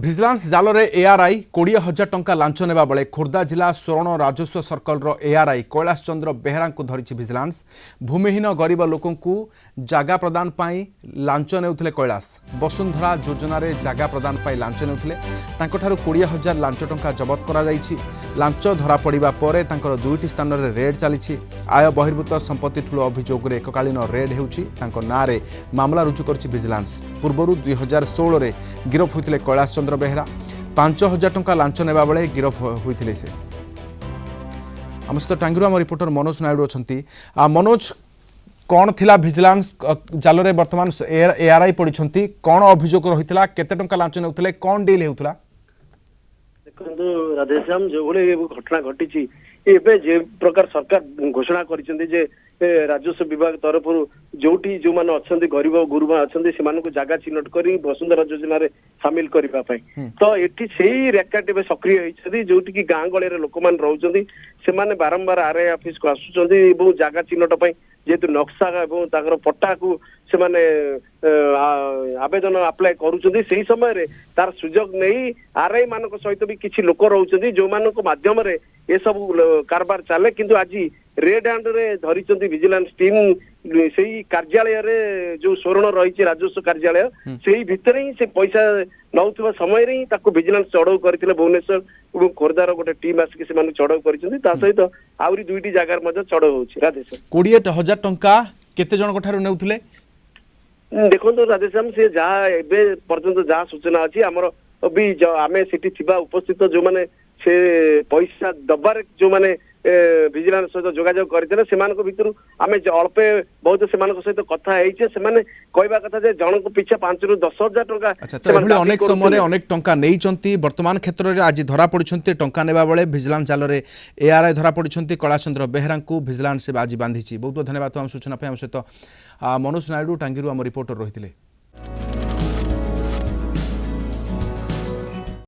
ভিজিଲାନ୍ସ ଜାଲରେ ଏଆର୍ଆଇ 20,000 ଟଙ୍କା ଲାଞ୍ଚ ନେବା ବେଳେ ଖୋର୍ଦ୍ଧା ଜିଲ୍ଲା ସ୍ୱରଣ ରାଜସ୍ୱ ସର୍କଲର ଏଆର୍ଆଇ କୈଳାସ ଚନ୍ଦ୍ର ବେହେରାଙ୍କୁ ଧରିଛି ଭିଜିଲାନ୍ସ। ଭୂମିହୀନ ଗରିବ ଲୋକଙ୍କୁ ଜାଗା ପ୍ରଦାନ ପାଇଁ ଲାଞ୍ଚ ନେଉଥିଲେ କୈଳାସ। ବସୁନ୍ଧରା ଯୋଜନାରେ ଜାଗା ପ୍ରଦାନ ପାଇଁ ଲାଞ୍ଚ ନେଉଥିଲେ। ତାଙ୍କଠାରୁ 20,000 ଲାଞ୍ଚ ଟଙ୍କା ଜବତ କରାଯାଇଛି। ଲାଞ୍ଚ ଧରାପଡ଼ିବା ପରେ ତାଙ୍କର ଦୁଇଟି ସ୍ଥାନରେ ରେଡ୍ ଚାଲିଛି। ଆୟ ବହିର୍ଭୂତ ସମ୍ପତ୍ତି ଠୁଳ ଅଭିଯୋଗରେ ଏକକାଳୀନ ରେଡ୍ ହେଉଛି। ତାଙ୍କ ନାଁରେ ମାମଲା ରୁଜୁ କରିଛି ଭିଜିଲାନ୍ସ। ପୂର୍ବରୁ 2016ରେ ଗିରଫ ହୋଇଥିଲେ କୈଳାସ ଚନ୍ଦ୍ର ବେହେରା। 5,000 ଟଙ୍କା ଲାଞ୍ଚ ନେବା ବେଳେ ଗିରଫ ହୋଇଥିଲେ ସେ। ଆମ ସହିତ ଟାଙ୍ଗିରୁ ଆମ ରିପୋର୍ଟର ମନୋଜ ନାଇଡୁ ଅଛନ୍ତି। ମନୋଜ, କ'ଣ ଥିଲା ଭିଜିଲାନ୍ସ ଜାଲରେ ବର୍ତ୍ତମାନ ଏଆର୍ଆଇ ପଡ଼ିଛନ୍ତି, କ'ଣ ଅଭିଯୋଗ ରହିଥିଲା, କେତେ ଟଙ୍କା ଲାଞ୍ଚ ନେଉଥିଲେ, କ'ଣ ଡିଲ୍ ହେଉଥିଲା? ଦେଖନ୍ତୁ ରାଧେଶ୍ୟାମ, ଯେଉଁଭଳି ଘଟଣା ଘଟିଛି ଏବେ ଯେ ପ୍ରକାର ସରକାର ଘୋଷଣା କରିଛନ୍ତି ଯେ ରାଜସ୍ୱ ବିଭାଗ ତରଫରୁ ଯୋଉଠି ଯୋଉମାନେ ଅଛନ୍ତି ଗରିବ ଗୁରୁମା ଅଛନ୍ତି ସେମାନଙ୍କୁ ଜାଗା ଚିହ୍ନଟ କରି ବସୁନ୍ଧରା ଯୋଜନାରେ ସାମିଲ କରିବା ପାଇଁ, ତ ଏଠି ସେଇ ରେକର୍ଡ ଏବେ ସକ୍ରିୟ ହେଇଛନ୍ତି। ଯୋଉଠି କି ଗାଁ ଗହଳିରେ ଲୋକମାନେ ରହୁଛନ୍ତି, ସେମାନେ ବାରମ୍ବାର ଆର୍ଆଇ ଅଫିସକୁ ଆସୁଛନ୍ତି ଏବଂ ଜାଗା ଚିହ୍ନଟ ପାଇଁ ଯେହେତୁ ନକ୍ସା ଏବଂ ତାଙ୍କର ପଟ୍ଟାକୁ ସେମାନେ ଆବେଦନ ଆପ୍ଲାଏ କରୁଛନ୍ତି। ସେଇ ସମୟରେ ତାର ସୁଯୋଗ ନେଇ ଆର୍ଆଇ ମାନଙ୍କ ସହିତ ବି କିଛି ଲୋକ ରହୁଛନ୍ତି ଯୋଉମାନଙ୍କ ମାଧ୍ୟମରେ ଏସବୁ କାରବାର ଚାଲେ। କିନ୍ତୁ ଆଜି ରେଡ୍ ହ୍ୟାଣ୍ଡରେ ଧରିଛନ୍ତି ଭିଜିଲାନ୍ସ ଟିମ୍। ସେଇ କାର୍ଯ୍ୟାଳୟରେ ଯୋଉ ସ୍ୱରଣ ରହିଛି ରାଜସ୍ୱ କାର୍ଯ୍ୟାଳୟ, ସେଇ ଭିତରେ ହିଁ ସେ ପଇସା ନଉଥିବା ସମୟରେ ହିଁ ତାକୁ ଭିଜିଲାନ୍ସ ଚଢଉ କରିଥିଲେ। ଭୁବନେଶ୍ୱର ଏବଂ ଖୋର୍ଦ୍ଧାର ଗୋଟେ ଟିମ୍ ଆସିକି ସେମାନଙ୍କୁ ଚଢଉ କରିଛନ୍ତି। ତା ସହିତ ଆହୁରି ଦୁଇଟି ଜାଗାରେ ମଧ୍ୟ ଚଢଉ ହଉଛି। ରାଧେଶ୍ୟାମ, 20,000 ଟଙ୍କା କେତେ ଜଣଙ୍କ ଠାରୁ ନେଉଥିଲେ? ଦେଖନ୍ତୁ ରାଧେଶ୍ୟାମ, ସେ ଯାହା ଏବେ ପର୍ଯ୍ୟନ୍ତ ଯାହା ସୂଚନା ଅଛି ଆମର ବି ଆମେ ସେଠି ଥିବା ଉପସ୍ଥିତ ଯୋଉମାନେ ସେ ପଇସା ଦବାରେ ଯୋଉମାନେ ଭିଜିଲାନ୍ସ ସହିତ ଯୋଗାଯୋଗ କରିଥିଲେ ସେମାନଙ୍କ ଭିତରୁ ଆମେ ଅଳ୍ପ ବହୁତ ସେମାନଙ୍କ ସହିତ କଥା ହେଇଛେ। ସେମାନେ କହିବା କଥା ଯେ ଜଣଙ୍କ ପିଛା 5,000 ରୁ 10,000 ଟଙ୍କା ଅନେକ ସମୟରେ ଅନେକ ଟଙ୍କା ନେଇଛନ୍ତି। ବର୍ତ୍ତମାନ କ୍ଷେତ୍ରରେ ଆଜି ଧରା ପଡ଼ିଛନ୍ତି ଟଙ୍କା ନେବା ବେଳେ ଭିଜିଲାନ୍ସ ଜାଲରେ ଏଆର୍ଆଇ ଧରା ପଡ଼ିଛନ୍ତି। କୈଳାସ ଚନ୍ଦ୍ର ବେହେରାଙ୍କୁ ଭିଜିଲାନ୍ସ ଆଜି ବାନ୍ଧିଛି। ବହୁତ ବହୁତ ଧନ୍ୟବାଦ ଆମ ସୂଚନା ପାଇଁ। ଆମ ସହିତ ମନୋଜ ନାଇଡୁ ଟାଙ୍ଗିରୁ ଆମ ରିପୋର୍ଟର ରହିଥିଲେ।